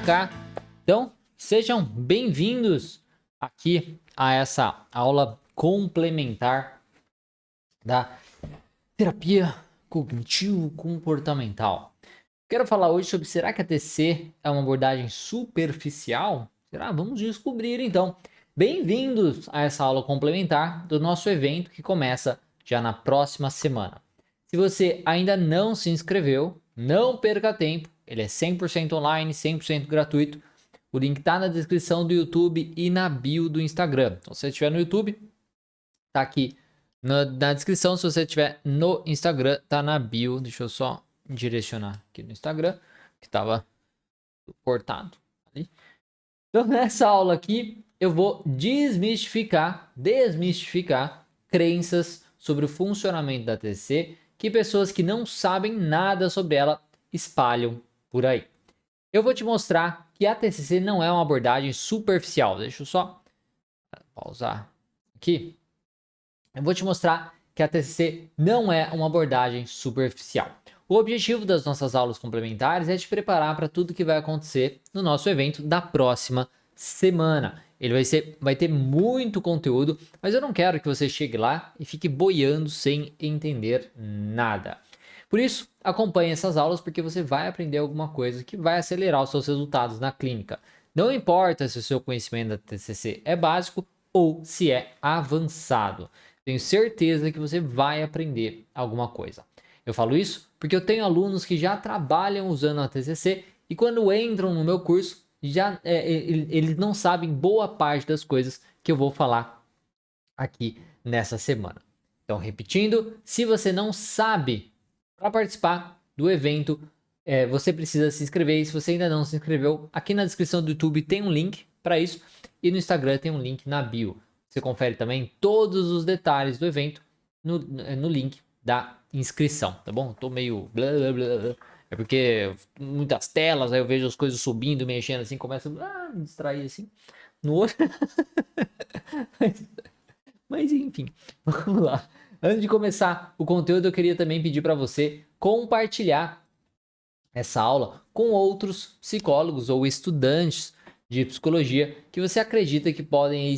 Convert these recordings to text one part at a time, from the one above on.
cá. Então, sejam bem-vindos aqui a essa aula complementar da terapia cognitivo-comportamental. Quero falar hoje sobre será que a TCC é uma abordagem superficial? Será? Vamos descobrir então. Bem-vindos a essa aula complementar do nosso evento que começa já na próxima semana. Se você ainda não se inscreveu, não perca tempo, ele é 100% online, 100% gratuito. O link está na descrição do YouTube e na bio do Instagram. Então, se você estiver no YouTube, tá aqui na descrição. Se você estiver no Instagram, tá na bio. Deixa eu só direcionar aqui no Instagram, que estava cortado ali. Então, nessa aula aqui, eu vou desmistificar crenças sobre o funcionamento da TCC que pessoas que não sabem nada sobre ela espalham por aí. Eu vou te mostrar que a TCC não é uma abordagem superficial. Deixa eu só pausar aqui. Eu vou te mostrar que a TCC não é uma abordagem superficial. O objetivo das nossas aulas complementares é te preparar para tudo que vai acontecer no nosso evento da próxima semana. Ele vai ter muito conteúdo, mas eu não quero que você chegue lá e fique boiando sem entender nada. Por isso, acompanhe essas aulas porque você vai aprender alguma coisa que vai acelerar os seus resultados na clínica. Não importa se o seu conhecimento da TCC é básico ou se é avançado. Tenho certeza que você vai aprender alguma coisa. Eu falo isso porque eu tenho alunos que já trabalham usando a TCC e quando entram no meu curso, eles não sabem boa parte das coisas que eu vou falar aqui nessa semana. Então, repetindo, se você não sabe, para participar do evento, você precisa se inscrever. E se você ainda não se inscreveu, aqui na descrição do YouTube tem um link para isso e no Instagram tem um link na bio. Você confere também todos os detalhes do evento no link da inscrição, tá bom? Tô meio blá blá blá. É porque muitas telas, aí eu vejo as coisas subindo, mexendo assim, começa a me distrair assim no olho. Mas enfim, vamos lá. Antes de começar o conteúdo, eu queria também pedir para você compartilhar essa aula com outros psicólogos ou estudantes de psicologia que você acredita que podem aí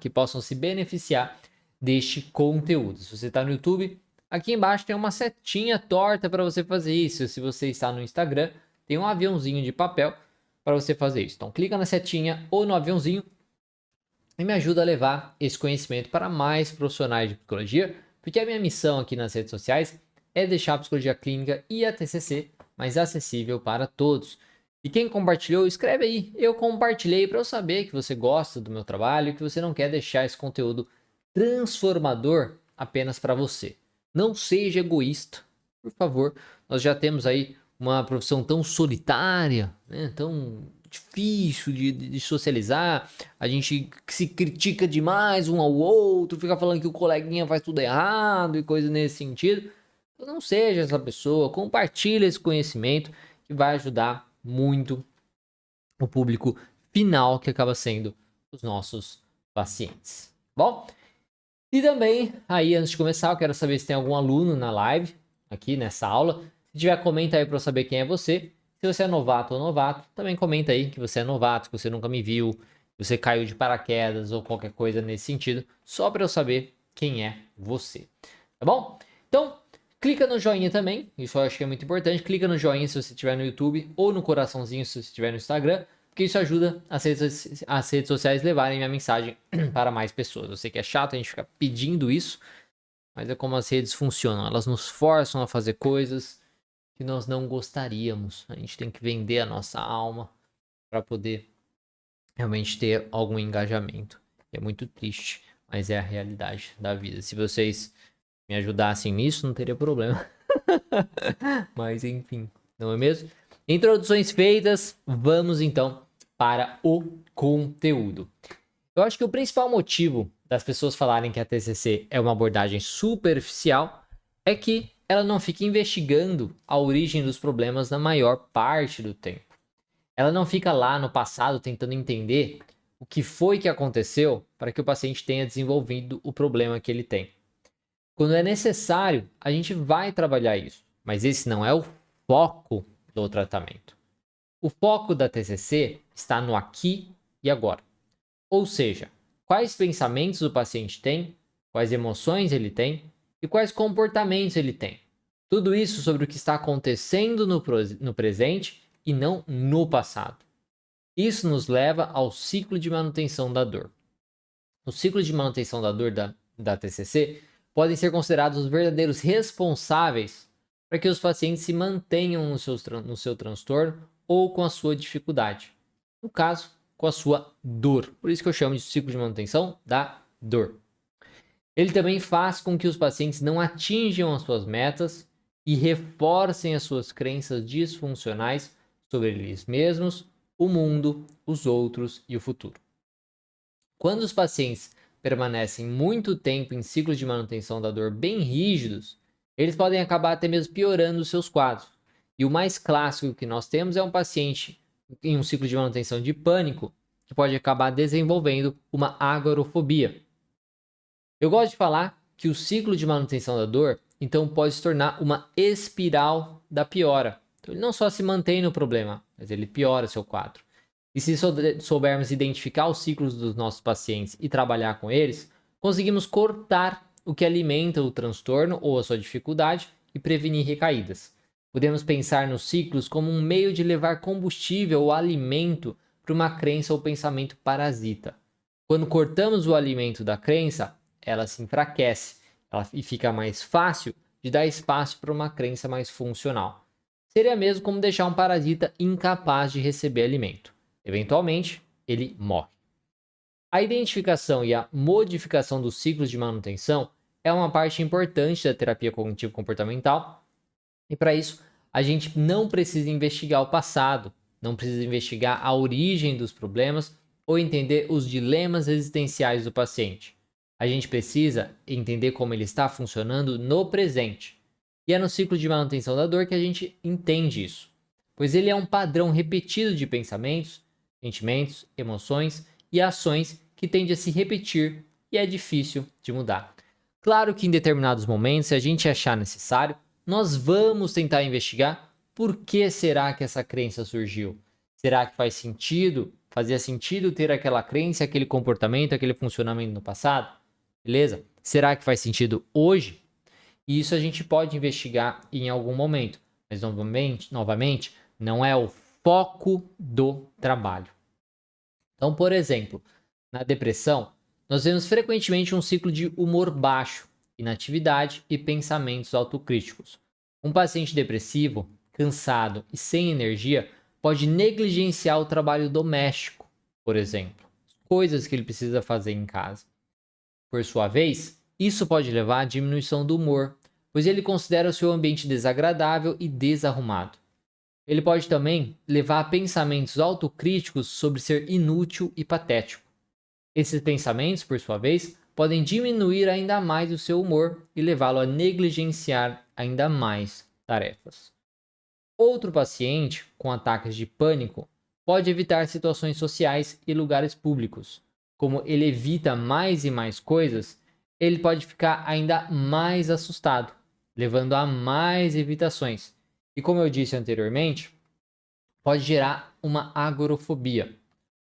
que possam se beneficiar deste conteúdo. Se você está no YouTube, aqui embaixo tem uma setinha torta para você fazer isso. Se você está no Instagram, tem um aviãozinho de papel para você fazer isso. Então clica na setinha ou no aviãozinho e me ajuda a levar esse conhecimento para mais profissionais de psicologia, porque a minha missão aqui nas redes sociais é deixar a psicologia clínica e a TCC mais acessível para todos. E quem compartilhou, escreve aí. Eu compartilhei para eu saber que você gosta do meu trabalho e que você não quer deixar esse conteúdo transformador apenas para você. Não seja egoísta, por favor. Nós já temos aí uma profissão tão solitária, né? Tão difícil de socializar. A gente se critica demais um ao outro, fica falando que o coleguinha faz tudo errado e coisa nesse sentido. Então não seja essa pessoa, compartilhe esse conhecimento que vai ajudar muito o público final que acaba sendo os nossos pacientes. Bom? E também, aí antes de começar, eu quero saber se tem algum aluno na live, aqui nessa aula. Se tiver, comenta aí para eu saber quem é você. Se você é novato ou novato, também comenta aí que você é novato, que você nunca me viu, que você caiu de paraquedas ou qualquer coisa nesse sentido, só para eu saber quem é você. Tá bom? Então, clica no joinha também, isso eu acho que é muito importante. Clica no joinha se você estiver no YouTube ou no coraçãozinho se você estiver no Instagram, porque isso ajuda as redes sociais levarem minha mensagem para mais pessoas. Eu sei que é chato a gente ficar pedindo isso, mas é como as redes funcionam. Elas nos forçam a fazer coisas que nós não gostaríamos. A gente tem que vender a nossa alma para poder realmente ter algum engajamento. É muito triste, mas é a realidade da vida. Se vocês me ajudassem nisso, não teria problema. Mas enfim, não é mesmo? Introduções feitas, vamos então para o conteúdo. Eu acho que o principal motivo das pessoas falarem que a TCC é uma abordagem superficial é que ela não fica investigando a origem dos problemas na maior parte do tempo. Ela não fica lá no passado tentando entender o que foi que aconteceu para que o paciente tenha desenvolvido o problema que ele tem. Quando é necessário, a gente vai trabalhar isso, mas esse não é o foco do tratamento. O foco da TCC está no aqui e agora. Ou seja, quais pensamentos o paciente tem, quais emoções ele tem e quais comportamentos ele tem. Tudo isso sobre o que está acontecendo no presente e não no passado. Isso nos leva ao ciclo de manutenção da dor. O ciclo de manutenção da dor da TCC podem ser considerados os verdadeiros responsáveis para que os pacientes se mantenham no seu transtorno ou com a sua dificuldade. No caso, com a sua dor. Por isso que eu chamo de ciclo de manutenção da dor. Ele também faz com que os pacientes não atinjam as suas metas e reforcem as suas crenças disfuncionais sobre eles mesmos, o mundo, os outros e o futuro. Quando os pacientes permanecem muito tempo em ciclos de manutenção da dor bem rígidos, eles podem acabar até mesmo piorando os seus quadros. E o mais clássico que nós temos é um paciente em um ciclo de manutenção de pânico que pode acabar desenvolvendo uma agorafobia. Eu gosto de falar que o ciclo de manutenção da dor, então, pode se tornar uma espiral da piora. Então, ele não só se mantém no problema, mas ele piora seu quadro. E se soubermos identificar os ciclos dos nossos pacientes e trabalhar com eles, conseguimos cortar o que alimenta o transtorno ou a sua dificuldade e prevenir recaídas. Podemos pensar nos ciclos como um meio de levar combustível ou alimento para uma crença ou pensamento parasita. Quando cortamos o alimento da crença, ela se enfraquece e fica mais fácil de dar espaço para uma crença mais funcional. Seria mesmo como deixar um parasita incapaz de receber alimento. Eventualmente, ele morre. A identificação e a modificação dos ciclos de manutenção é uma parte importante da terapia cognitivo-comportamental, e para isso a gente não precisa investigar o passado, não precisa investigar a origem dos problemas ou entender os dilemas existenciais do paciente. A gente precisa entender como ele está funcionando no presente. E é no ciclo de manutenção da dor que a gente entende isso, pois ele é um padrão repetido de pensamentos, sentimentos, emoções e ações que tende a se repetir e é difícil de mudar. Claro que em determinados momentos, se a gente achar necessário, nós vamos tentar investigar por que será que essa crença surgiu. Será que fazia sentido ter aquela crença, aquele comportamento, aquele funcionamento no passado? Beleza? Será que faz sentido hoje? E isso a gente pode investigar em algum momento, mas novamente não é o foco do trabalho. Então, por exemplo, na depressão, nós vemos frequentemente um ciclo de humor baixo, inatividade e pensamentos autocríticos. Um paciente depressivo, cansado e sem energia pode negligenciar o trabalho doméstico, por exemplo, coisas que ele precisa fazer em casa. Por sua vez, isso pode levar à diminuição do humor, pois ele considera o seu ambiente desagradável e desarrumado. Ele pode também levar a pensamentos autocríticos sobre ser inútil e patético. Esses pensamentos, por sua vez, podem diminuir ainda mais o seu humor e levá-lo a negligenciar ainda mais tarefas. Outro paciente com ataques de pânico pode evitar situações sociais e lugares públicos. Como ele evita mais e mais coisas, ele pode ficar ainda mais assustado, levando a mais evitações. E como eu disse anteriormente, pode gerar uma agorafobia,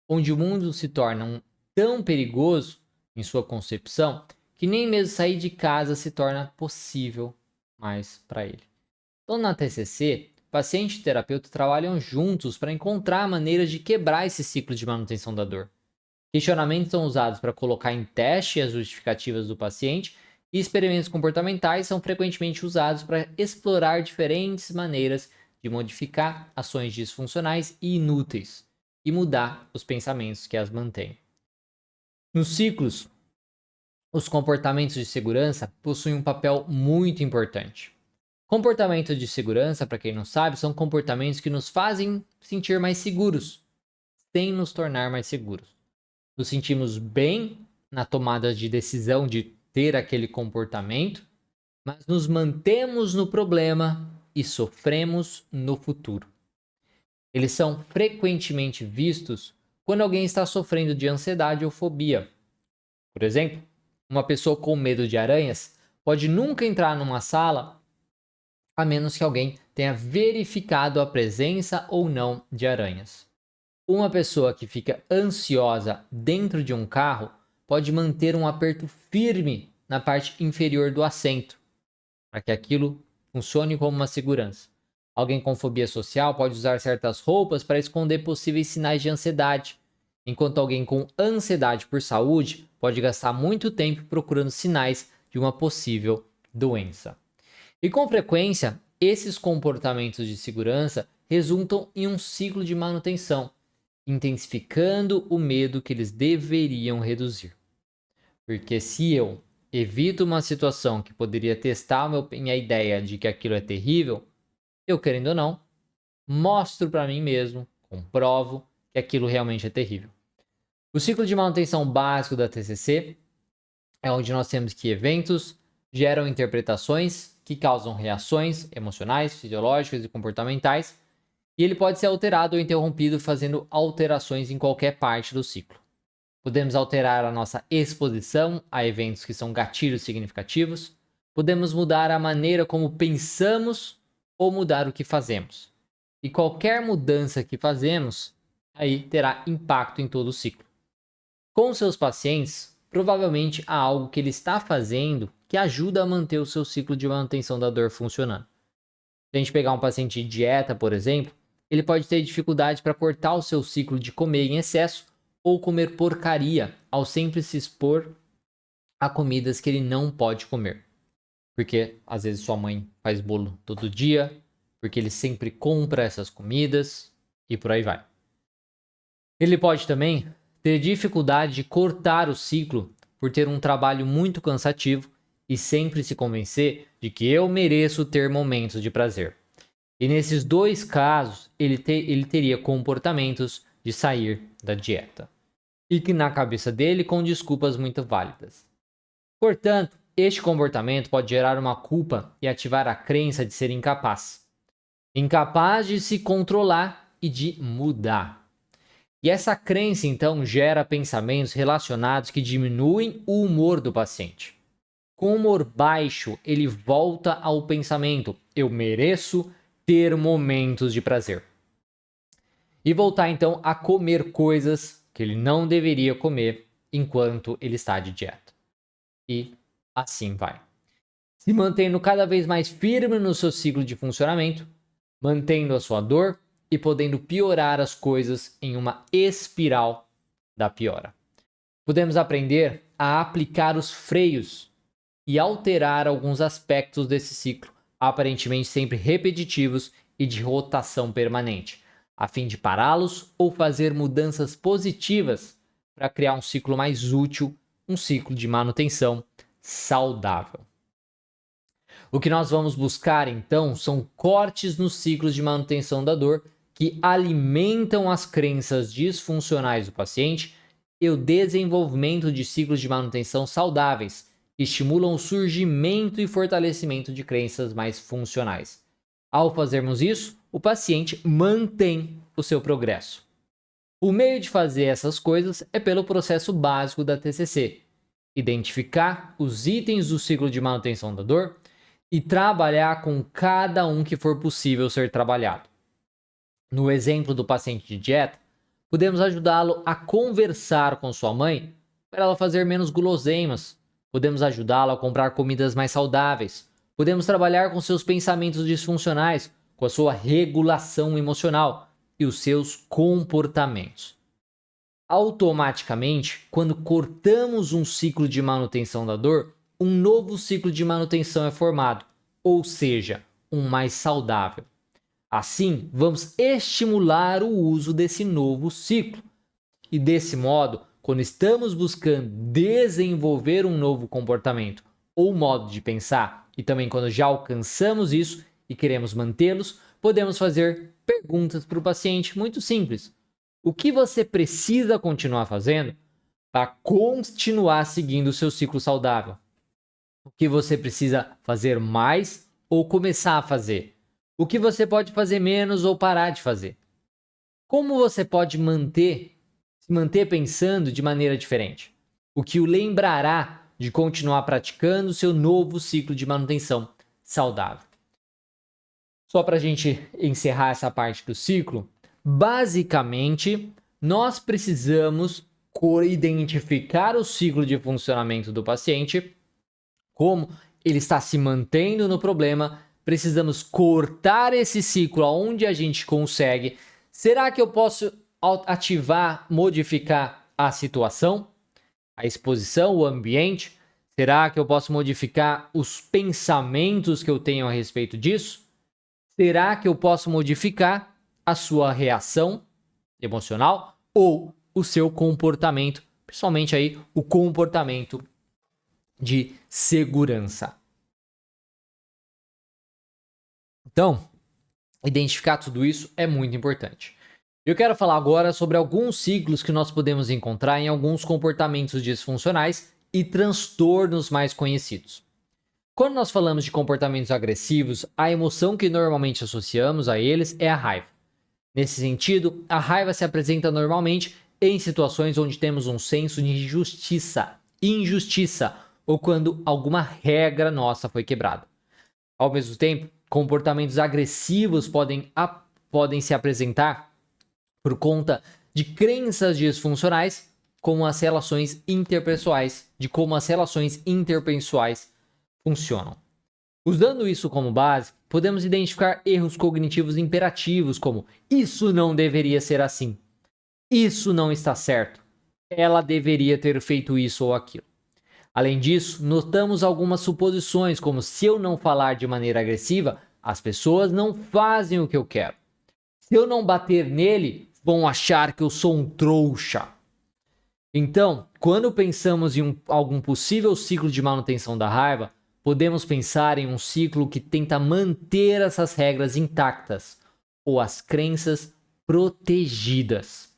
onde o mundo se torna tão perigoso em sua concepção que nem mesmo sair de casa se torna possível mais para ele. Então, na TCC, paciente e terapeuta trabalham juntos para encontrar maneiras de quebrar esse ciclo de manutenção da dor. Questionamentos são usados para colocar em teste as justificativas do paciente e experimentos comportamentais são frequentemente usados para explorar diferentes maneiras de modificar ações disfuncionais e inúteis e mudar os pensamentos que as mantêm. Nos ciclos, os comportamentos de segurança possuem um papel muito importante. Comportamentos de segurança, para quem não sabe, são comportamentos que nos fazem sentir mais seguros, sem nos tornar mais seguros. Nos sentimos bem na tomada de decisão de ter aquele comportamento, mas nos mantemos no problema e sofremos no futuro. Eles são frequentemente vistos quando alguém está sofrendo de ansiedade ou fobia. Por exemplo, uma pessoa com medo de aranhas pode nunca entrar numa sala a menos que alguém tenha verificado a presença ou não de aranhas. Uma pessoa que fica ansiosa dentro de um carro pode manter um aperto firme na parte inferior do assento, para que aquilo funcione como uma segurança. Alguém com fobia social pode usar certas roupas para esconder possíveis sinais de ansiedade, enquanto alguém com ansiedade por saúde pode gastar muito tempo procurando sinais de uma possível doença. E com frequência, esses comportamentos de segurança resultam em um ciclo de manutenção, intensificando o medo que eles deveriam reduzir. Porque se eu evito uma situação que poderia testar minha ideia de que aquilo é terrível, eu, querendo ou não, mostro para mim mesmo, comprovo que aquilo realmente é terrível. O ciclo de manutenção básico da TCC é onde nós temos que eventos geram interpretações que causam reações emocionais, fisiológicas e comportamentais, e ele pode ser alterado ou interrompido fazendo alterações em qualquer parte do ciclo. Podemos alterar a nossa exposição a eventos que são gatilhos significativos, podemos mudar a maneira como pensamos ou mudar o que fazemos. E qualquer mudança que fazemos, aí terá impacto em todo o ciclo. Com seus pacientes, provavelmente há algo que ele está fazendo que ajuda a manter o seu ciclo de manutenção da dor funcionando. Se a gente pegar um paciente de dieta, por exemplo, ele pode ter dificuldade para cortar o seu ciclo de comer em excesso ou comer porcaria ao sempre se expor a comidas que ele não pode comer. Porque às vezes sua mãe faz bolo todo dia, porque ele sempre compra essas comidas e por aí vai. Ele pode também ter dificuldade de cortar o ciclo por ter um trabalho muito cansativo e sempre se convencer de que eu mereço ter momentos de prazer. E nesses dois casos, ele teria comportamentos de sair da dieta. E que na cabeça dele com desculpas muito válidas. Portanto, este comportamento pode gerar uma culpa e ativar a crença de ser incapaz. Incapaz de se controlar e de mudar. E essa crença, então, gera pensamentos relacionados que diminuem o humor do paciente. Com humor baixo, ele volta ao pensamento: eu mereço ter momentos de prazer. E voltar, então, a comer coisas que ele não deveria comer enquanto ele está de dieta. E assim vai. Se mantendo cada vez mais firme no seu ciclo de funcionamento, mantendo a sua dor e podendo piorar as coisas em uma espiral da piora. Podemos aprender a aplicar os freios e alterar alguns aspectos desse ciclo, aparentemente sempre repetitivos e de rotação permanente, a fim de pará-los ou fazer mudanças positivas para criar um ciclo mais útil, um ciclo de manutenção saudável. O que nós vamos buscar, então, são cortes nos ciclos de manutenção da dor que alimentam as crenças disfuncionais do paciente e o desenvolvimento de ciclos de manutenção saudáveis, que estimulam o surgimento e fortalecimento de crenças mais funcionais. Ao fazermos isso, o paciente mantém o seu progresso. O meio de fazer essas coisas é pelo processo básico da TCC: identificar os itens do ciclo de manutenção da dor e trabalhar com cada um que for possível ser trabalhado. No exemplo do paciente de dieta, podemos ajudá-lo a conversar com sua mãe para ela fazer menos guloseimas. Podemos ajudá-lo a comprar comidas mais saudáveis. Podemos trabalhar com seus pensamentos disfuncionais, com a sua regulação emocional e os seus comportamentos. Automaticamente, quando cortamos um ciclo de manutenção da dor, um novo ciclo de manutenção é formado, ou seja, um mais saudável. Assim, vamos estimular o uso desse novo ciclo. E desse modo, quando estamos buscando desenvolver um novo comportamento ou modo de pensar, e também quando já alcançamos isso e queremos mantê-los, podemos fazer perguntas para o paciente muito simples. O que você precisa continuar fazendo para continuar seguindo o seu ciclo saudável? O que você precisa fazer mais ou começar a fazer? O que você pode fazer menos ou parar de fazer? Como você pode se manter pensando de maneira diferente? O que o lembrará de continuar praticando o seu novo ciclo de manutenção saudável? só para a gente encerrar essa parte do ciclo, basicamente, nós precisamos identificar o ciclo de funcionamento do paciente, como ele está se mantendo no problema, precisamos cortar esse ciclo aonde a gente consegue. Será que eu posso ativar, modificar a situação, a exposição, o ambiente? Será que eu posso modificar os pensamentos que eu tenho a respeito disso? Será que eu posso modificar a sua reação emocional ou o seu comportamento, principalmente aí o comportamento de segurança? Então, identificar tudo isso é muito importante. Eu quero falar agora sobre alguns ciclos que nós podemos encontrar em alguns comportamentos disfuncionais e transtornos mais conhecidos. Quando nós falamos de comportamentos agressivos, a emoção que normalmente associamos a eles é a raiva. Nesse sentido, a raiva se apresenta normalmente em situações onde temos um senso de injustiça, ou quando alguma regra nossa foi quebrada. Ao mesmo tempo, comportamentos agressivos podem se apresentar por conta de crenças disfuncionais, como as relações interpessoais, de como as relações interpessoais funcionam. Usando isso como base, podemos identificar erros cognitivos imperativos, como isso não deveria ser assim, isso não está certo, ela deveria ter feito isso ou aquilo. Além disso, notamos algumas suposições, como se eu não falar de maneira agressiva, as pessoas não fazem o que eu quero. Se eu não bater nele, vão achar que eu sou um trouxa. Então, quando pensamos em algum possível ciclo de manutenção da raiva, podemos pensar em um ciclo que tenta manter essas regras intactas, ou as crenças protegidas.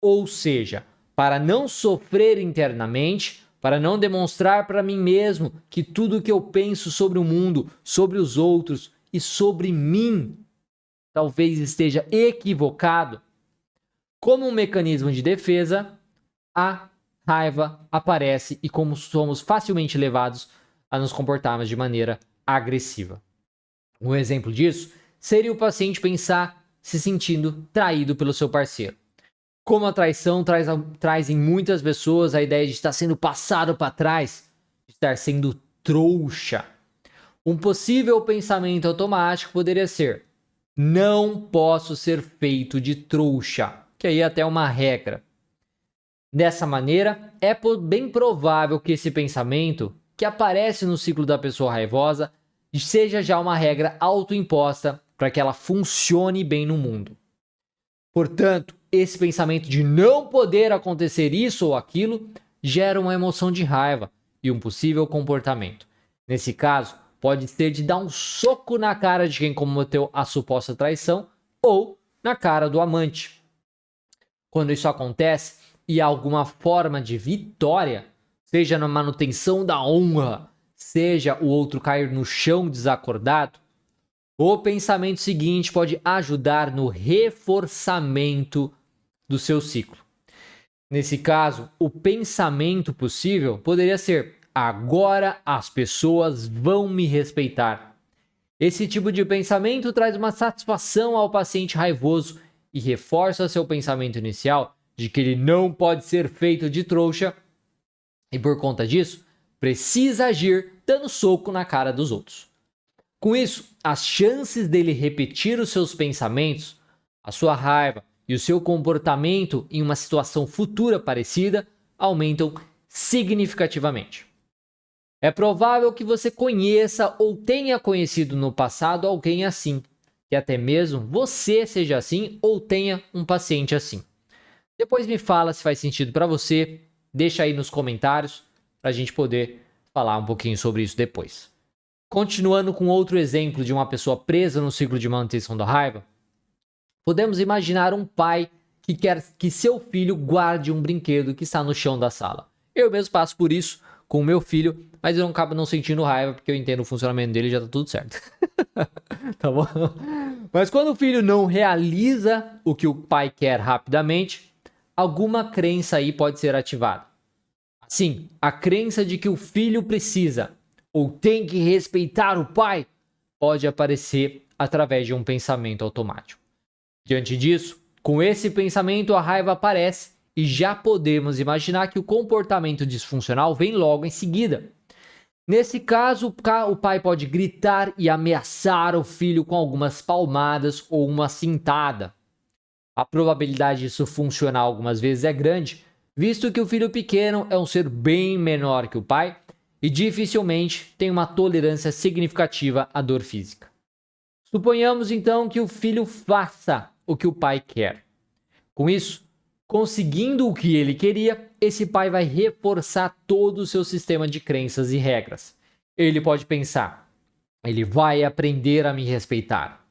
Ou seja, para não sofrer internamente, para não demonstrar para mim mesmo que tudo que eu penso sobre o mundo, sobre os outros e sobre mim talvez esteja equivocado, como um mecanismo de defesa, a raiva aparece e como somos facilmente levados a nos comportarmos de maneira agressiva. Um exemplo disso seria o paciente pensar se sentindo traído pelo seu parceiro. Como a traição traz em muitas pessoas a ideia de estar sendo passado para trás, de estar sendo trouxa. Um possível pensamento automático poderia ser: não posso ser feito de trouxa, que aí é até uma regra. Dessa maneira, é bem provável que esse pensamento, que aparece no ciclo da pessoa raivosa, seja já uma regra autoimposta para que ela funcione bem no mundo. Portanto, esse pensamento de não poder acontecer isso ou aquilo gera uma emoção de raiva e um possível comportamento. Nesse caso, pode ser de dar um soco na cara de quem cometeu a suposta traição ou na cara do amante. Quando isso acontece e há alguma forma de vitória, seja na manutenção da honra, seja o outro cair no chão desacordado, o pensamento seguinte pode ajudar no reforçamento do seu ciclo. Nesse caso, o pensamento possível poderia ser: agora as pessoas vão me respeitar. Esse tipo de pensamento traz uma satisfação ao paciente raivoso e reforça seu pensamento inicial de que ele não pode ser feito de trouxa e, por conta disso, precisa agir dando soco na cara dos outros. Com isso, as chances dele repetir os seus pensamentos, a sua raiva e o seu comportamento em uma situação futura parecida aumentam significativamente. É provável que você conheça ou tenha conhecido no passado alguém assim, que até mesmo você seja assim ou tenha um paciente assim. Depois me fala se faz sentido para você, deixa aí nos comentários para a gente poder falar um pouquinho sobre isso depois. Continuando com outro exemplo de uma pessoa presa no ciclo de manutenção da raiva, podemos imaginar um pai que quer que seu filho guarde um brinquedo que está no chão da sala. Eu mesmo passo por isso com o meu filho, mas eu não acabo não sentindo raiva porque eu entendo o funcionamento dele e já tá tudo certo. Tá bom? Mas quando o filho não realiza o que o pai quer rapidamente, alguma crença aí pode ser ativada. Assim, a crença de que o filho precisa ou tem que respeitar o pai pode aparecer através de um pensamento automático. Diante disso, com esse pensamento, a raiva aparece e já podemos imaginar que o comportamento disfuncional vem logo em seguida. Nesse caso, o pai pode gritar e ameaçar o filho com algumas palmadas ou uma cintada. A probabilidade disso funcionar algumas vezes é grande, visto que o filho pequeno é um ser bem menor que o pai e dificilmente tem uma tolerância significativa à dor física. Suponhamos então que o filho faça o que o pai quer. Com isso, conseguindo o que ele queria, esse pai vai reforçar todo o seu sistema de crenças e regras. Ele pode pensar: ele vai aprender a me respeitar.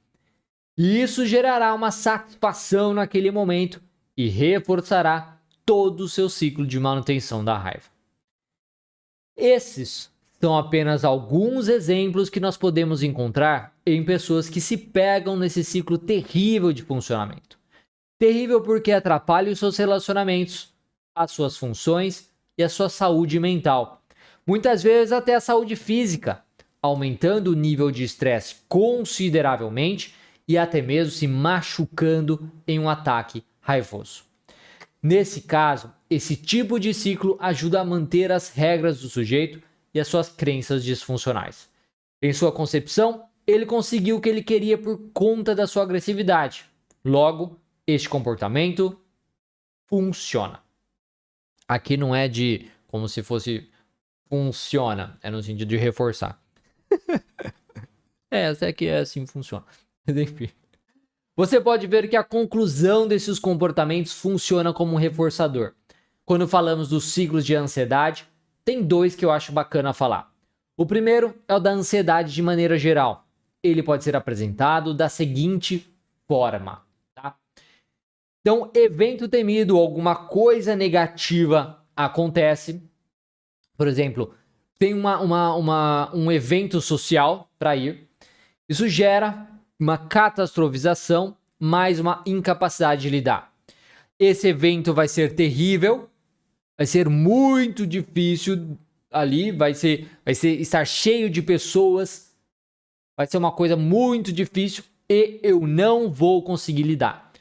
E isso gerará uma satisfação naquele momento e reforçará todo o seu ciclo de manutenção da raiva. Esses são apenas alguns exemplos que nós podemos encontrar em pessoas que se pegam nesse ciclo terrível de funcionamento. Terrível porque atrapalha os seus relacionamentos, as suas funções e a sua saúde mental. Muitas vezes até a saúde física, aumentando o nível de estresse consideravelmente e até mesmo se machucando em um ataque raivoso. Nesse caso, esse tipo de ciclo ajuda a manter as regras do sujeito e as suas crenças disfuncionais. Em sua concepção, ele conseguiu o que ele queria por conta da sua agressividade. Logo, este comportamento funciona. Aqui não é de como se fosse funciona, é no sentido de reforçar. Até que é assim funciona. Mas enfim. Você pode ver que a conclusão desses comportamentos funciona como um reforçador. Quando falamos dos ciclos de ansiedade, tem dois que eu acho bacana falar. O primeiro é o da ansiedade de maneira geral. Ele pode ser apresentado da seguinte forma. Tá? Então, evento temido, alguma coisa negativa acontece. Por exemplo, tem um evento social para ir. Isso gera uma catastrofização mais uma incapacidade de lidar. Esse evento vai ser terrível, vai ser muito difícil ali, vai ser estar cheio de pessoas, vai ser uma coisa muito difícil e eu não vou conseguir lidar.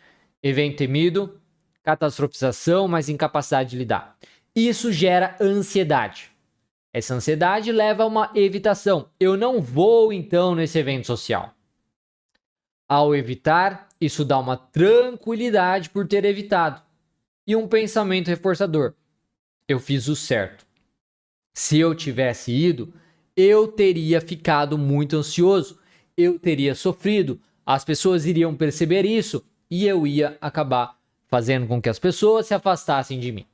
Evento temido, catastrofização, mais incapacidade de lidar. Isso gera ansiedade. Essa ansiedade leva a uma evitação. Eu não vou então nesse evento social. Ao evitar, isso dá uma tranquilidade por ter evitado. E um pensamento reforçador. Eu fiz o certo. Se eu tivesse ido, eu teria ficado muito ansioso. Eu teria sofrido. As pessoas iriam perceber isso e eu ia acabar fazendo com que as pessoas se afastassem de mim.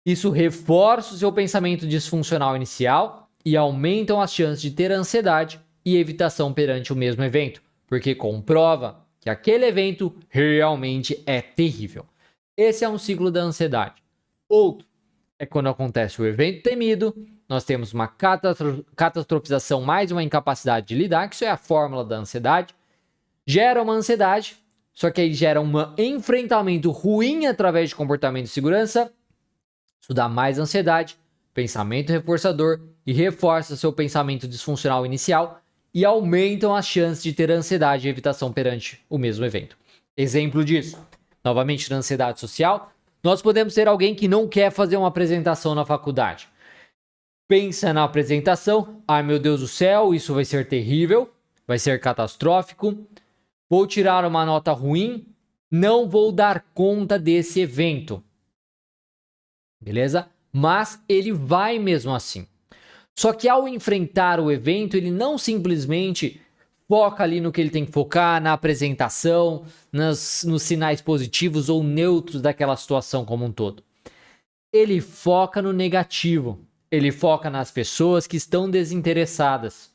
Isso reforça o seu pensamento disfuncional inicial e aumentam as chances de ter ansiedade e evitação perante o mesmo evento, porque comprova que aquele evento realmente é terrível. Esse é um ciclo da ansiedade. Outro é quando acontece o evento temido, nós temos uma catastrofização mais uma incapacidade de lidar, que isso é a fórmula da ansiedade, gera uma ansiedade, só que aí gera um enfrentamento ruim através de comportamento de segurança. Isso dá mais ansiedade, pensamento reforçador e reforça seu pensamento disfuncional inicial e aumentam as chances de ter ansiedade e evitação perante o mesmo evento. Exemplo disso, novamente na ansiedade social, nós podemos ter alguém que não quer fazer uma apresentação na faculdade. Pensa na apresentação, ai meu Deus do céu, isso vai ser terrível, vai ser catastrófico, vou tirar uma nota ruim, não vou dar conta desse evento. Beleza? Mas ele vai mesmo assim. Só que ao enfrentar o evento, ele não simplesmente foca ali no que ele tem que focar, na apresentação, nos sinais positivos ou neutros daquela situação como um todo. Ele foca no negativo. Ele foca nas pessoas que estão desinteressadas.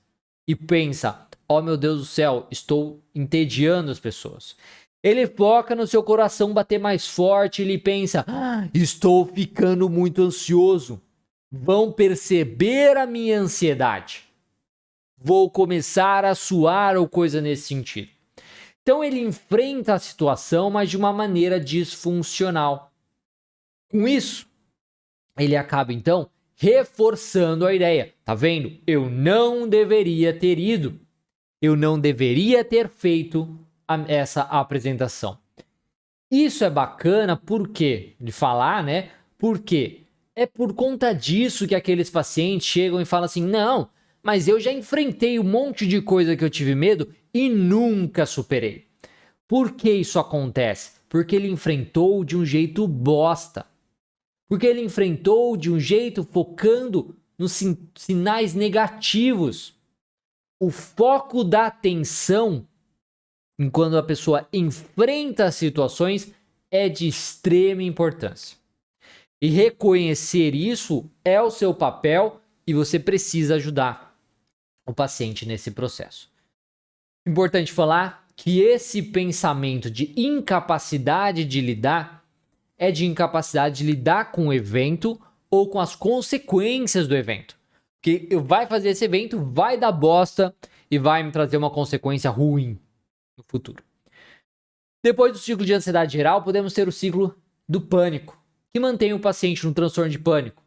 E pensa, oh meu Deus do céu, estou entediando as pessoas. Ele foca no seu coração bater mais forte, ele pensa, estou ficando muito ansioso. Vão perceber a minha ansiedade. Vou começar a suar ou coisa nesse sentido. Então ele enfrenta a situação, mas de uma maneira disfuncional. Com isso, ele acaba então reforçando a ideia. Tá vendo? Eu não deveria ter ido. Eu não deveria ter feito essa apresentação. Isso é bacana, por quê? De falar, né? Porque é por conta disso que aqueles pacientes chegam e falam assim, não, mas eu já enfrentei um monte de coisa que eu tive medo e nunca superei. Por que isso acontece? Porque ele enfrentou de um jeito bosta. Porque ele enfrentou de um jeito focando nos sinais negativos. O foco da atenção, enquanto a pessoa enfrenta as situações, é de extrema importância. E reconhecer isso é o seu papel e você precisa ajudar o paciente nesse processo. Importante falar que esse pensamento de incapacidade de lidar é de incapacidade de lidar com o evento ou com as consequências do evento. Porque vai fazer esse evento, vai dar bosta e vai me trazer uma consequência ruim no futuro. Depois do ciclo de ansiedade geral, podemos ter o ciclo do pânico, que mantém o paciente no transtorno de pânico.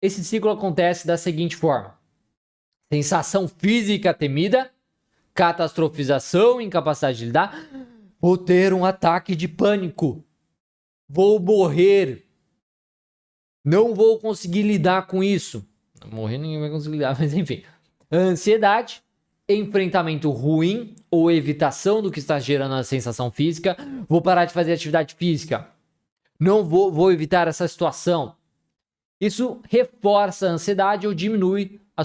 Esse ciclo acontece da seguinte forma: sensação física temida, catastrofização, incapacidade de lidar, vou ter um ataque de pânico, vou morrer, não vou conseguir lidar com isso. Morrer ninguém vai conseguir lidar, mas enfim. Ansiedade, enfrentamento ruim ou evitação do que está gerando a sensação física. Vou parar de fazer atividade física. Não vou evitar essa situação. Isso reforça a ansiedade ou diminui a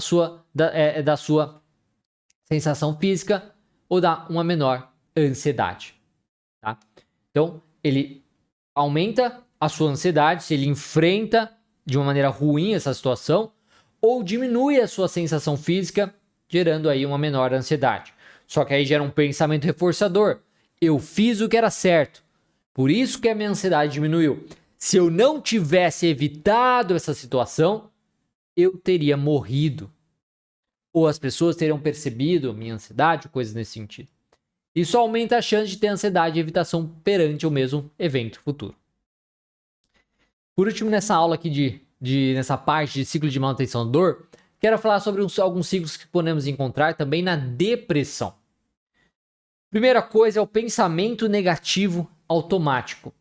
da sua sensação física ou dá uma menor ansiedade. Tá? Então, ele aumenta a sua ansiedade se ele enfrenta de uma maneira ruim essa situação, ou diminui a sua sensação física, gerando aí uma menor ansiedade. Só que aí gera um pensamento reforçador. Eu fiz o que era certo, por isso que a minha ansiedade diminuiu. Se eu não tivesse evitado essa situação, eu teria morrido. Ou as pessoas teriam percebido minha ansiedade, coisas nesse sentido. Isso aumenta a chance de ter ansiedade e evitação perante o mesmo evento futuro. Por último, nessa aula aqui nessa parte de ciclo de manutenção da dor, quero falar sobre alguns ciclos que podemos encontrar também na depressão. Primeira coisa é o pensamento negativo automático.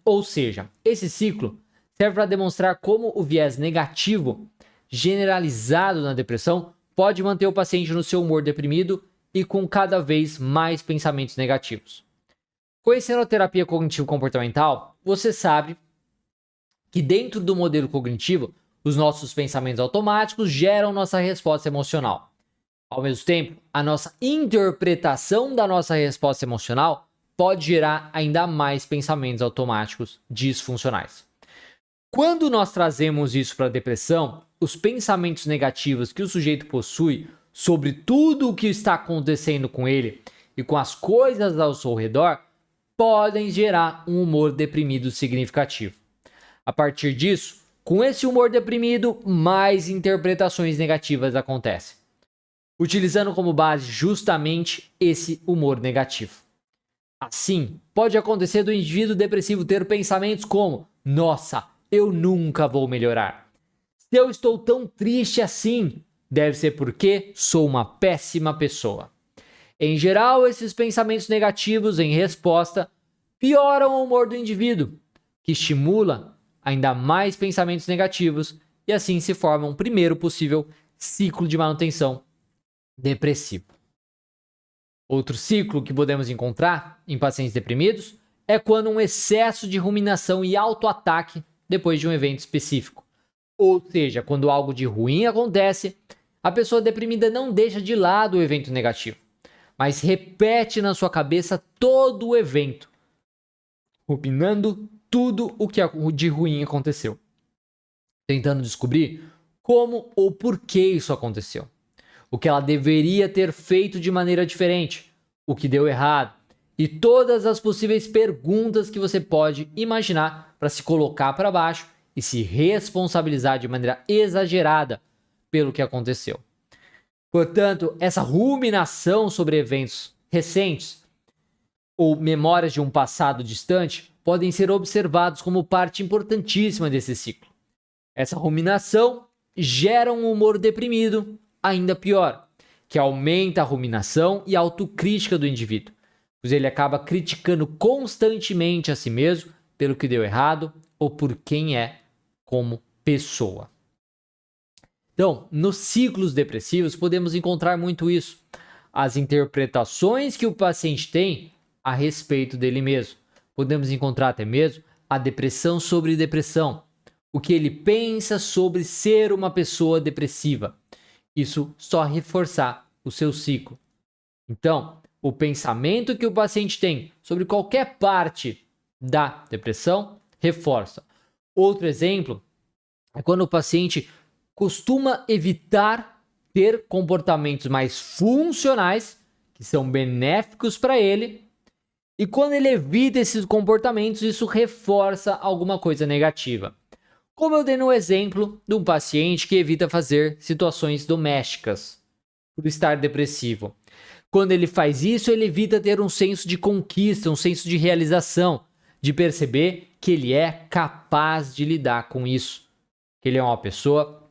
Ou seja, esse ciclo serve para demonstrar como o viés negativo generalizado na depressão pode manter o paciente no seu humor deprimido e com cada vez mais pensamentos negativos. Conhecendo a terapia cognitivo-comportamental, você sabe que dentro do modelo cognitivo, os nossos pensamentos automáticos geram nossa resposta emocional. Ao mesmo tempo, a nossa interpretação da nossa resposta emocional pode gerar ainda mais pensamentos automáticos disfuncionais. Quando nós trazemos isso para a depressão, os pensamentos negativos que o sujeito possui sobre tudo o que está acontecendo com ele e com as coisas ao seu redor podem gerar um humor deprimido significativo. A partir disso, com esse humor deprimido, mais interpretações negativas acontecem, utilizando como base justamente esse humor negativo. Assim, pode acontecer do indivíduo depressivo ter pensamentos como: nossa, eu nunca vou melhorar. Se eu estou tão triste assim, deve ser porque sou uma péssima pessoa. Em geral, esses pensamentos negativos, em resposta, pioram o humor do indivíduo, que estimula ainda mais pensamentos negativos e assim se forma um primeiro possível ciclo de manutenção depressivo. Outro ciclo que podemos encontrar em pacientes deprimidos é quando um excesso de ruminação e autoataque depois de um evento específico. Ou seja, quando algo de ruim acontece, a pessoa deprimida não deixa de lado o evento negativo, mas repete na sua cabeça todo o evento, ruminando tudo o que de ruim aconteceu, tentando descobrir como ou por que isso aconteceu, o que ela deveria ter feito de maneira diferente, o que deu errado e todas as possíveis perguntas que você pode imaginar para se colocar para baixo e se responsabilizar de maneira exagerada pelo que aconteceu. Portanto, essa ruminação sobre eventos recentes ou memórias de um passado distante podem ser observados como parte importantíssima desse ciclo. Essa ruminação gera um humor deprimido ainda pior, que aumenta a ruminação e a autocrítica do indivíduo, pois ele acaba criticando constantemente a si mesmo pelo que deu errado ou por quem é como pessoa. Então, nos ciclos depressivos podemos encontrar muito isso, as interpretações que o paciente tem a respeito dele mesmo. Podemos encontrar até mesmo a depressão sobre depressão, o que ele pensa sobre ser uma pessoa depressiva. Isso só reforçar o seu ciclo. Então, o pensamento que o paciente tem sobre qualquer parte da depressão reforça. Outro exemplo é quando o paciente costuma evitar ter comportamentos mais funcionais, que são benéficos para ele, e quando ele evita esses comportamentos, isso reforça alguma coisa negativa. Como eu dei no exemplo de um paciente que evita fazer situações domésticas por estar depressivo. Quando ele faz isso, ele evita ter um senso de conquista, um senso de realização, de perceber que ele é capaz de lidar com isso, que ele é uma pessoa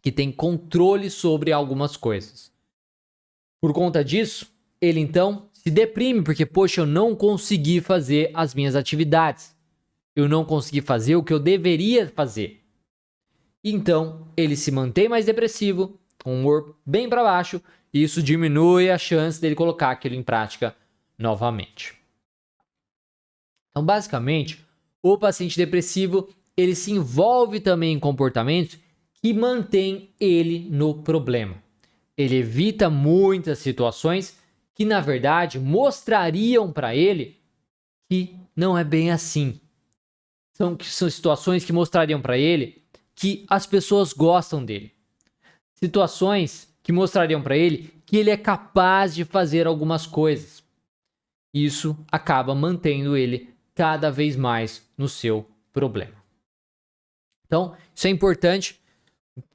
que tem controle sobre algumas coisas. Por conta disso, ele então se deprime, porque, poxa, eu não consegui fazer as minhas atividades. Eu não consegui fazer o que eu deveria fazer. Então, ele se mantém mais depressivo, com o humor bem para baixo, e isso diminui a chance dele colocar aquilo em prática novamente. Então, basicamente, o paciente depressivo, ele se envolve também em comportamentos que mantêm ele no problema. Ele evita muitas situações que, na verdade, mostrariam para ele que não é bem assim. São situações que mostrariam para ele que as pessoas gostam dele. Situações que mostrariam para ele que ele é capaz de fazer algumas coisas. Isso acaba mantendo ele cada vez mais no seu problema. Então, isso é importante.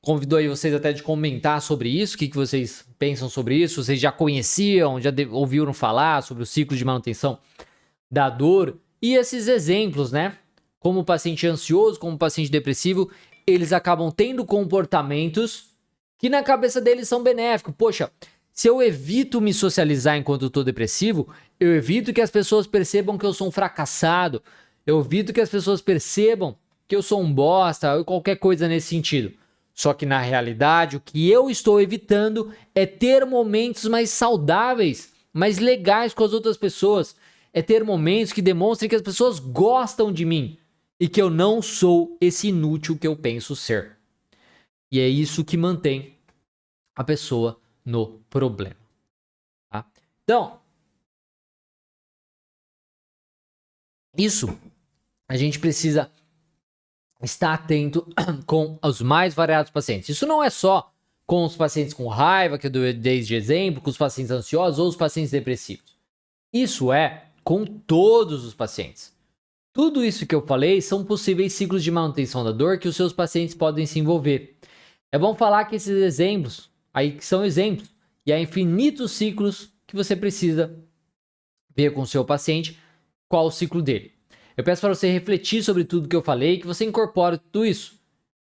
Convido aí vocês até de comentar sobre isso, o que vocês pensam sobre isso, vocês já conheciam, já ouviram falar sobre o ciclo de manutenção da dor e esses exemplos, né? Como o paciente ansioso, como o paciente depressivo, eles acabam tendo comportamentos que na cabeça deles são benéficos. Poxa, se eu evito me socializar enquanto eu estou depressivo, eu evito que as pessoas percebam que eu sou um fracassado, eu evito que as pessoas percebam que eu sou um bosta ou qualquer coisa nesse sentido. Só que na realidade, o que eu estou evitando é ter momentos mais saudáveis, mais legais com as outras pessoas. É ter momentos que demonstrem que as pessoas gostam de mim e que eu não sou esse inútil que eu penso ser. E é isso que mantém a pessoa no problema. Tá? Então, isso a gente precisa estar atento com os mais variados pacientes. Isso não é só com os pacientes com raiva, que eu dei de exemplo, com os pacientes ansiosos ou os pacientes depressivos. Isso é com todos os pacientes. Tudo isso que eu falei são possíveis ciclos de manutenção da dor que os seus pacientes podem se envolver. É bom falar que esses exemplos, aí que são exemplos, e há infinitos ciclos que você precisa ver com o seu paciente qual o ciclo dele. Eu peço para você refletir sobre tudo que eu falei, que você incorpore tudo isso.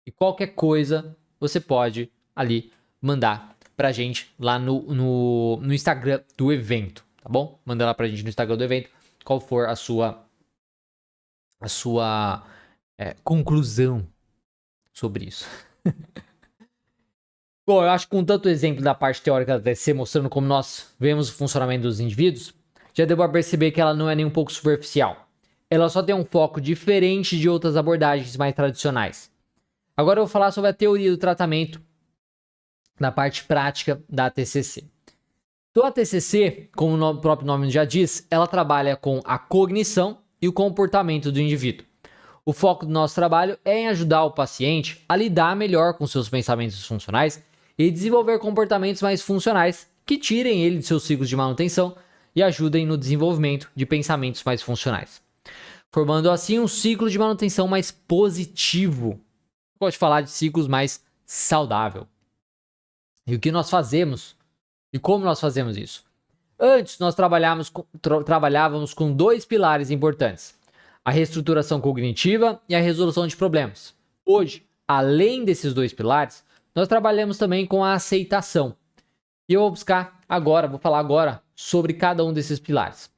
E qualquer coisa você pode ali mandar pra gente lá no Instagram do evento, tá bom? Manda lá pra gente no Instagram do evento qual for a sua conclusão sobre isso. Bom, eu acho que com tanto exemplo da parte teórica da TCC mostrando como nós vemos o funcionamento dos indivíduos, já deu para perceber que ela não é nem um pouco superficial. Ela só tem um foco diferente de outras abordagens mais tradicionais. Agora eu vou falar sobre a teoria do tratamento na parte prática da TCC. Então a TCC, como o próprio nome já diz, ela trabalha com a cognição e o comportamento do indivíduo. O foco do nosso trabalho é em ajudar o paciente a lidar melhor com seus pensamentos funcionais e desenvolver comportamentos mais funcionais que tirem ele de seus ciclos de manutenção e ajudem no desenvolvimento de pensamentos mais funcionais, formando assim um ciclo de manutenção mais positivo. Pode falar de ciclos mais saudável. E o que nós fazemos e como nós fazemos isso? Antes, nós trabalhávamos com dois pilares importantes: a reestruturação cognitiva e a resolução de problemas. Hoje, além desses dois pilares, nós trabalhamos também com a aceitação. E eu vou falar agora sobre cada um desses pilares.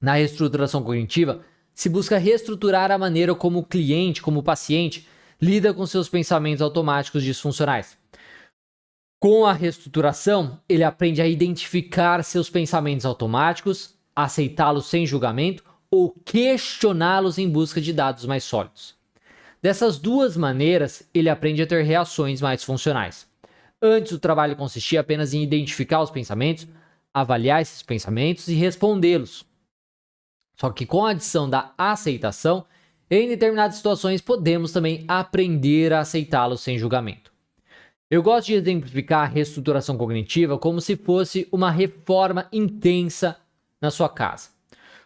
Na reestruturação cognitiva, se busca reestruturar a maneira como o cliente, como o paciente, lida com seus pensamentos automáticos disfuncionais. Com a reestruturação, ele aprende a identificar seus pensamentos automáticos, aceitá-los sem julgamento ou questioná-los em busca de dados mais sólidos. Dessas duas maneiras, ele aprende a ter reações mais funcionais. Antes, o trabalho consistia apenas em identificar os pensamentos, avaliar esses pensamentos e respondê-los. Só que com a adição da aceitação, em determinadas situações podemos também aprender a aceitá-los sem julgamento. Eu gosto de exemplificar a reestruturação cognitiva como se fosse uma reforma intensa na sua casa.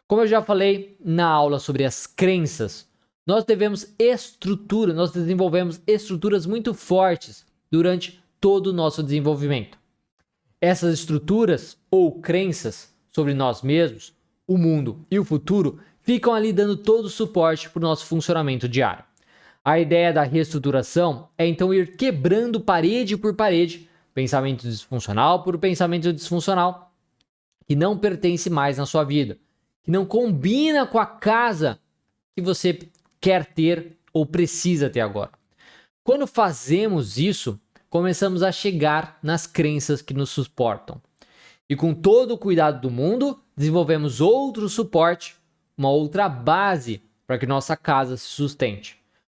Como eu já falei na aula sobre as crenças, nós desenvolvemos estruturas muito fortes durante todo o nosso desenvolvimento. Essas estruturas ou crenças sobre nós mesmos, o mundo e o futuro ficam ali dando todo o suporte para o nosso funcionamento diário. A ideia da reestruturação é então ir quebrando parede por parede, pensamento disfuncional por pensamento disfuncional, que não pertence mais na sua vida, que não combina com a casa que você quer ter ou precisa ter agora. Quando fazemos isso, começamos a chegar nas crenças que nos suportam. E com todo o cuidado do mundo, desenvolvemos outro suporte, uma outra base para que nossa casa se sustente.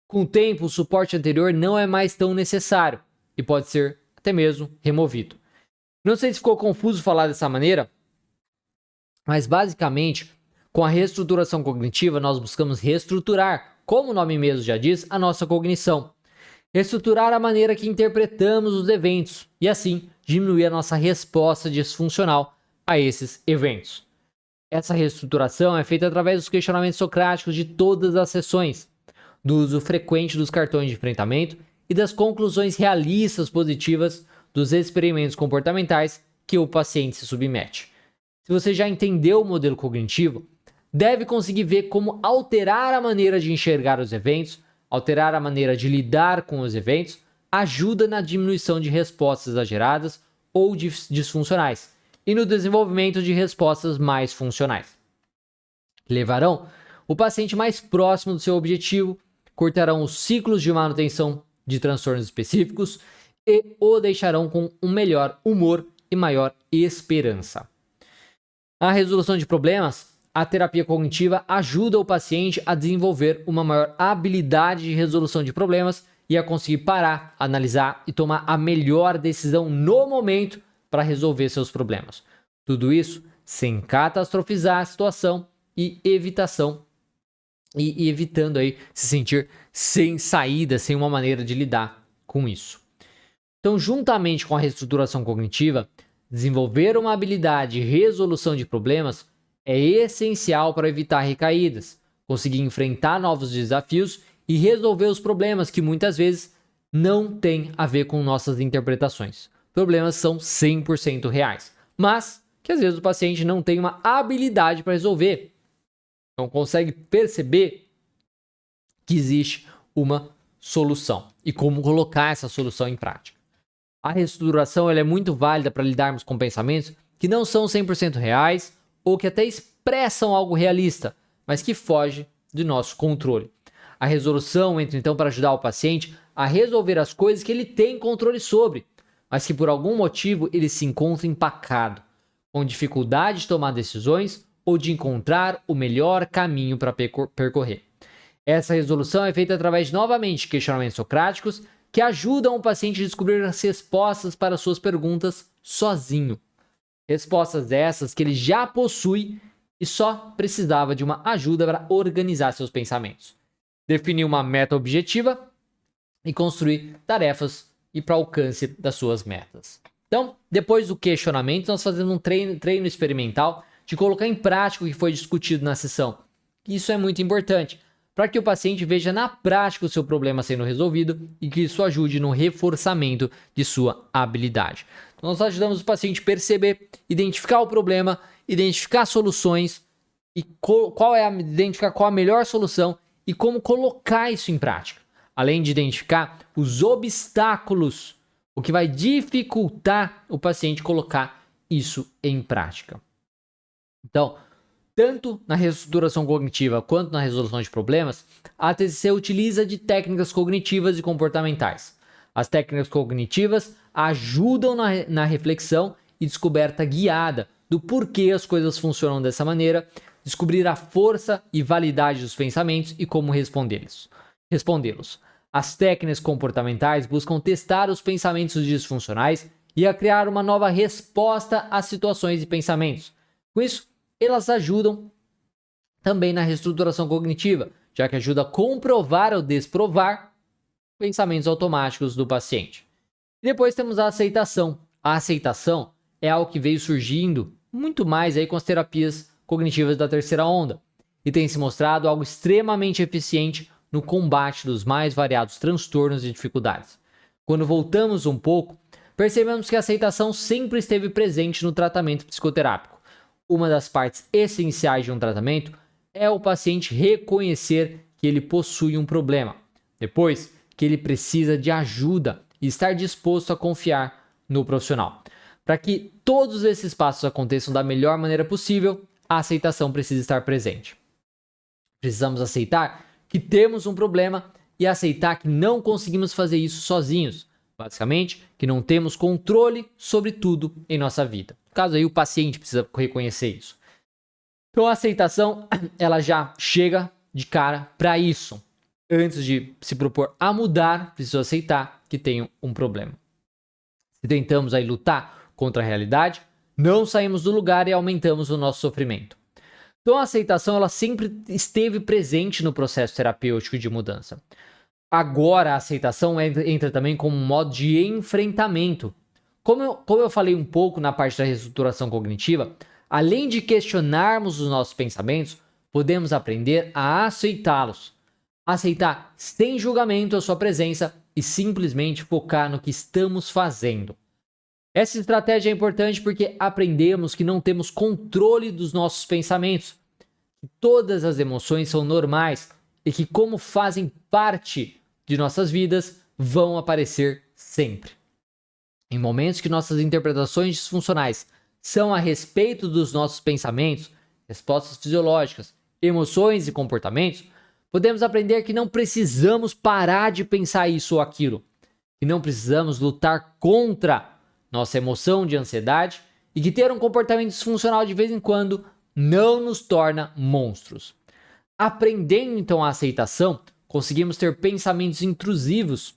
Com o tempo, o suporte anterior não é mais tão necessário e pode ser até mesmo removido. Não sei se ficou confuso falar dessa maneira, mas basicamente, com a reestruturação cognitiva, nós buscamos reestruturar, como o nome mesmo já diz, a nossa cognição. Reestruturar a maneira que interpretamos os eventos e assim diminuir a nossa resposta disfuncional a esses eventos. Essa reestruturação é feita através dos questionamentos socráticos de todas as sessões, do uso frequente dos cartões de enfrentamento e das conclusões realistas positivas dos experimentos comportamentais que o paciente se submete. Se você já entendeu o modelo cognitivo, deve conseguir ver como alterar a maneira de enxergar os eventos, alterar a maneira de lidar com os eventos, ajuda na diminuição de respostas exageradas ou disfuncionais e no desenvolvimento de respostas mais funcionais. Levarão o paciente mais próximo do seu objetivo, cortarão os ciclos de manutenção de transtornos específicos e o deixarão com um melhor humor e maior esperança. A resolução de problemas, a terapia cognitiva ajuda o paciente a desenvolver uma maior habilidade de resolução de problemas e a conseguir parar, analisar e tomar a melhor decisão no momento para resolver seus problemas. Tudo isso sem catastrofizar a situação e evitando aí se sentir sem saída, sem uma maneira de lidar com isso. Então, juntamente com a reestruturação cognitiva, desenvolver uma habilidade de resolução de problemas é essencial para evitar recaídas, conseguir enfrentar novos desafios e resolver os problemas que muitas vezes não têm a ver com nossas interpretações. Problemas são 100% reais, mas que às vezes o paciente não tem uma habilidade para resolver. Não consegue perceber que existe uma solução e como colocar essa solução em prática. A reestruturação ela é muito válida para lidarmos com pensamentos que não são 100% reais ou que até expressam algo realista, mas que foge do nosso controle. A resolução entra então para ajudar o paciente a resolver as coisas que ele tem controle sobre, mas que por algum motivo ele se encontra empacado, com dificuldade de tomar decisões ou de encontrar o melhor caminho para percorrer. Essa resolução é feita através, novamente, de questionamentos socráticos que ajudam o paciente a descobrir as respostas para suas perguntas sozinho. Respostas essas que ele já possui e só precisava de uma ajuda para organizar seus pensamentos. Definir uma meta objetiva e construir tarefas e para alcance das suas metas. Então, depois do questionamento, nós fazemos um treino experimental de colocar em prática o que foi discutido na sessão. Isso é muito importante, para que o paciente veja na prática o seu problema sendo resolvido e que isso ajude no reforçamento de sua habilidade. Então, nós ajudamos o paciente a perceber, identificar o problema, identificar soluções e identificar qual a melhor solução e como colocar isso em prática. Além de identificar os obstáculos o que vai dificultar o paciente colocar isso em prática. Então, tanto na reestruturação cognitiva quanto na resolução de problemas, a TCC utiliza de técnicas cognitivas e comportamentais. As técnicas cognitivas ajudam na reflexão e descoberta guiada do porquê as coisas funcionam dessa maneira, descobrir a força e validade dos pensamentos e como respondê-los. As técnicas comportamentais buscam testar os pensamentos disfuncionais e a criar uma nova resposta às situações e pensamentos. Com isso, elas ajudam também na reestruturação cognitiva, já que ajuda a comprovar ou desprovar pensamentos automáticos do paciente. E depois temos a aceitação. A aceitação é algo que veio surgindo muito mais aí com as terapias cognitivas da terceira onda e tem se mostrado algo extremamente eficiente no combate dos mais variados transtornos e dificuldades. Quando voltamos um pouco, percebemos que a aceitação sempre esteve presente no tratamento psicoterápico. Uma das partes essenciais de um tratamento é o paciente reconhecer que ele possui um problema, depois que ele precisa de ajuda e estar disposto a confiar no profissional. Para que todos esses passos aconteçam da melhor maneira possível, a aceitação precisa estar presente. Precisamos aceitar que temos um problema e aceitar que não conseguimos fazer isso sozinhos. Basicamente, que não temos controle sobre tudo em nossa vida. No caso aí, o paciente precisa reconhecer isso. Então, a aceitação, ela já chega de cara para isso. Antes de se propor a mudar, preciso aceitar que tenho um problema. Se tentamos aí lutar contra a realidade, não saímos do lugar e aumentamos o nosso sofrimento. Então, a aceitação, ela sempre esteve presente no processo terapêutico de mudança. Agora, a aceitação entra também como um modo de enfrentamento. Como eu falei um pouco na parte da reestruturação cognitiva, além de questionarmos os nossos pensamentos, podemos aprender a aceitá-los. Aceitar sem julgamento a sua presença e simplesmente focar no que estamos fazendo. Essa estratégia é importante porque aprendemos que não temos controle dos nossos pensamentos, que todas as emoções são normais e que, como fazem parte de nossas vidas, vão aparecer sempre. Em momentos que nossas interpretações disfuncionais são a respeito dos nossos pensamentos, respostas fisiológicas, emoções e comportamentos, podemos aprender que não precisamos parar de pensar isso ou aquilo, que não precisamos lutar contra nossa emoção de ansiedade e que ter um comportamento disfuncional de vez em quando não nos torna monstros. Aprendendo então a aceitação, conseguimos ter pensamentos intrusivos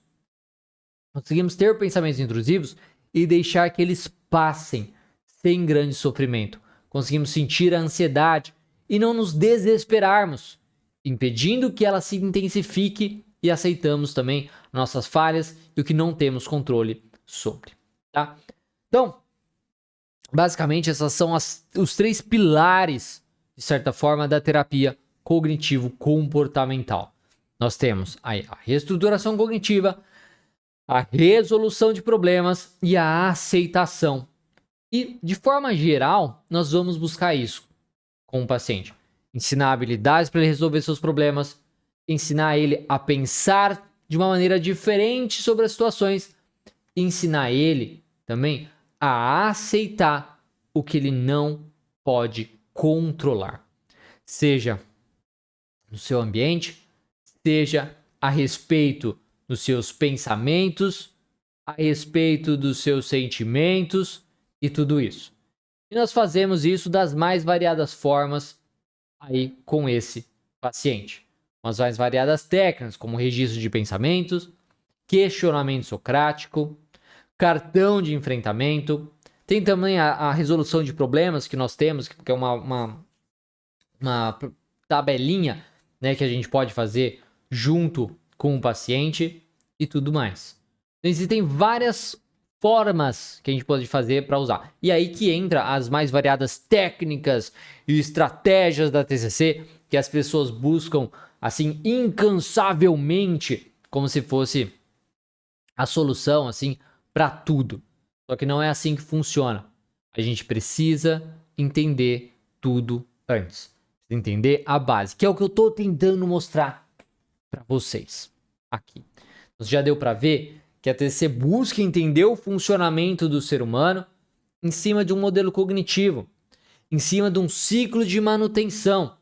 e deixar que eles passem sem grande sofrimento. Conseguimos sentir a ansiedade e não nos desesperarmos, impedindo que ela se intensifique, e aceitamos também nossas falhas e o que não temos controle sobre. Tá? Então, basicamente, esses são os 3 pilares, de certa forma, da terapia cognitivo-comportamental. Nós temos aí a reestruturação cognitiva, a resolução de problemas e a aceitação. E, de forma geral, nós vamos buscar isso com o paciente. Ensinar habilidades para ele resolver seus problemas, ensinar ele a pensar de uma maneira diferente sobre as situações, ensinar ele também a aceitar o que ele não pode controlar. Seja no seu ambiente, seja a respeito dos seus pensamentos, a respeito dos seus sentimentos e tudo isso. E nós fazemos isso das mais variadas formas aí com esse paciente. Com as mais variadas técnicas, como registro de pensamentos, questionamento socrático, cartão de enfrentamento. Tem também a resolução de problemas que nós temos, que é uma tabelinha, né, que a gente pode fazer junto com o paciente e tudo mais. Então, existem várias formas que a gente pode fazer para usar. E aí que entra as mais variadas técnicas e estratégias da TCC que as pessoas buscam assim incansavelmente, como se fosse a solução assim para tudo. Só que não é assim que funciona. A gente precisa entender tudo antes. Entender a base, que é o que eu estou tentando mostrar para vocês aqui. Então, já deu para ver que a TCC busca entender o funcionamento do ser humano em cima de um modelo cognitivo, em cima de um ciclo de manutenção,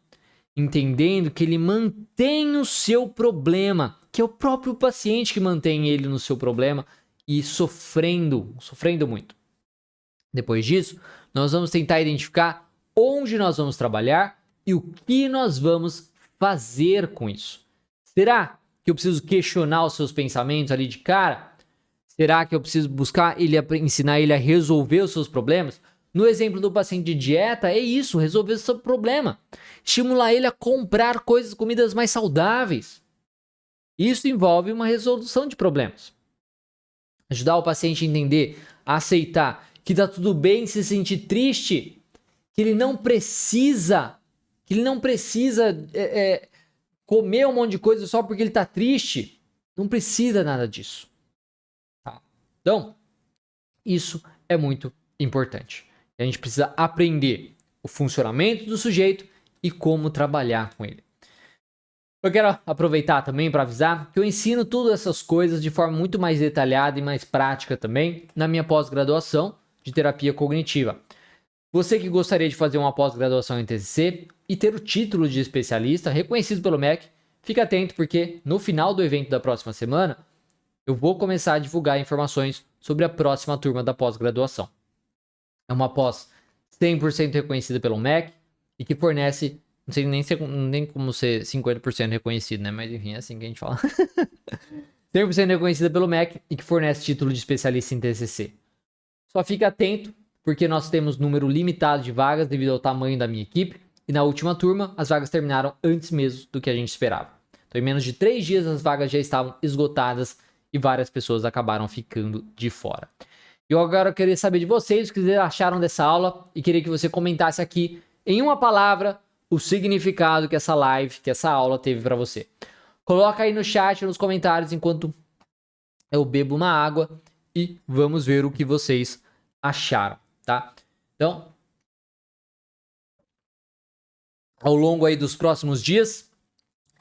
entendendo que ele mantém o seu problema, que é o próprio paciente que mantém ele no seu problema e sofrendo muito. Depois disso, nós vamos tentar identificar onde nós vamos trabalhar e o que nós vamos fazer com isso. Será que eu preciso questionar os seus pensamentos ali de cara? Será que eu preciso buscar ensinar ele a resolver os seus problemas? No exemplo do paciente de dieta, é isso, resolver o seu problema. Estimular ele a comprar comidas mais saudáveis. Isso envolve uma resolução de problemas. Ajudar o paciente a entender, a aceitar que tá tudo bem se sentir triste, que ele não precisa comer um monte de coisa só porque ele tá triste. Não precisa nada disso. Tá? Então, isso é muito importante. A gente precisa aprender o funcionamento do sujeito e como trabalhar com ele. Eu quero aproveitar também para avisar que eu ensino todas essas coisas de forma muito mais detalhada e mais prática também na minha pós-graduação de terapia cognitiva. Você que gostaria de fazer uma pós-graduação em TCC e ter o título de especialista reconhecido pelo MEC, fica atento porque no final do evento da próxima semana eu vou começar a divulgar informações sobre a próxima turma da pós-graduação. É uma pós 100% reconhecida pelo MEC e que fornece, não sei nem como ser 50% reconhecido, né? Mas enfim, é assim que a gente fala. 100% reconhecida pelo MEC e que fornece título de especialista em TCC. Só fique atento, porque nós temos número limitado de vagas devido ao tamanho da minha equipe. E na última turma, as vagas terminaram antes mesmo do que a gente esperava. Então, em menos de 3 dias, as vagas já estavam esgotadas e várias pessoas acabaram ficando de fora. Eu agora queria saber de vocês o que vocês acharam dessa aula e queria que você comentasse aqui, em uma palavra, o significado que essa live, que essa aula teve para você. Coloca aí no chat, nos comentários, enquanto eu bebo uma água e vamos ver o que vocês acharam, tá? Então, ao longo aí dos próximos dias,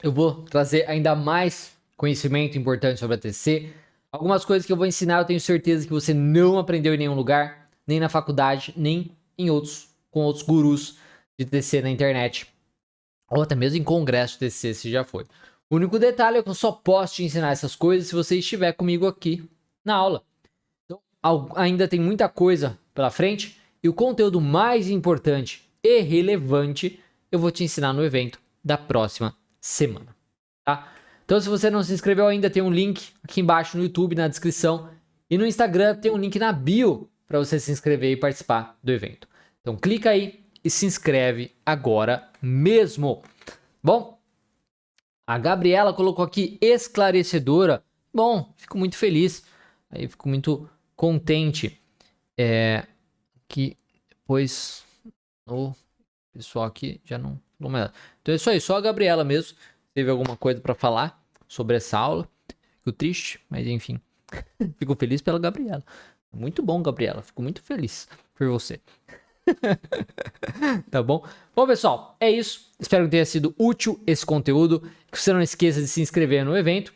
eu vou trazer ainda mais conhecimento importante sobre a TCC. Algumas coisas que eu vou ensinar, eu tenho certeza que você não aprendeu em nenhum lugar, nem na faculdade, nem com outros gurus de TCC na internet, ou até mesmo em congresso de TCC, se já foi. O único detalhe é que eu só posso te ensinar essas coisas se você estiver comigo aqui na aula. Então, ainda tem muita coisa pela frente e o conteúdo mais importante e relevante eu vou te ensinar no evento da próxima semana, tá? Então, se você não se inscreveu ainda, tem um link aqui embaixo no YouTube, na descrição. E no Instagram tem um link na bio para você se inscrever e participar do evento. Então, clica aí e se inscreve agora mesmo. Bom, a Gabriela colocou aqui esclarecedora. Bom, fico muito feliz. Aí fico muito contente. Que depois o pessoal aqui já não... Então é isso aí, só a Gabriela mesmo. Teve alguma coisa para falar sobre essa aula. Fico triste, mas enfim. Fico feliz pela Gabriela. Muito bom, Gabriela. Fico muito feliz por você. Tá bom? Bom, pessoal, é isso. Espero que tenha sido útil esse conteúdo. Que você não esqueça de se inscrever no evento.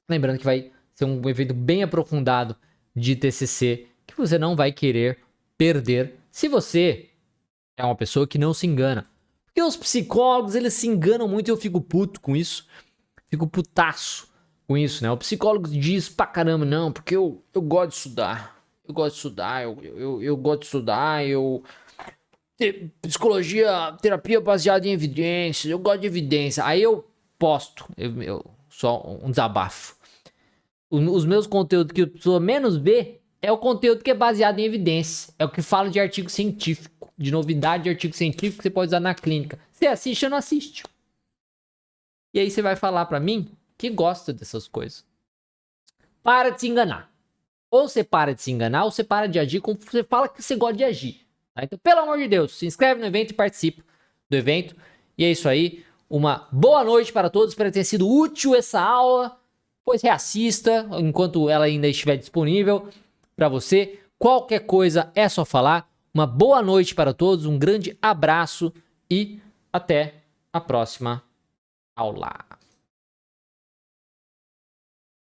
Lembrando que vai ser um evento bem aprofundado de TCC que você não vai querer perder se você é uma pessoa que não se engana. Porque os psicólogos, eles se enganam muito e eu fico puto com isso. Fico putaço com isso, né? O psicólogo diz pra caramba, não, porque eu gosto de estudar. Eu gosto de estudar, eu gosto de estudar, psicologia, terapia baseada em evidências, eu gosto de evidência. Aí eu posto, eu só um desabafo. Os meus conteúdos que a pessoa menos vê é o conteúdo que é baseado em evidência. É o que fala de artigo científico. De novidade de artigo científico que você pode usar na clínica. Você assiste ou não assiste? E aí você vai falar pra mim que gosta dessas coisas. Para de se enganar. Ou você para de se enganar, ou você para de agir como você fala que você gosta de agir. Tá? Então, pelo amor de Deus, se inscreve no evento e participe do evento. E é isso aí. Uma boa noite para todos. Espero ter sido útil essa aula. Pois reassista enquanto ela ainda estiver disponível para você. Qualquer coisa é só falar. Uma boa noite para todos, um grande abraço e até a próxima aula.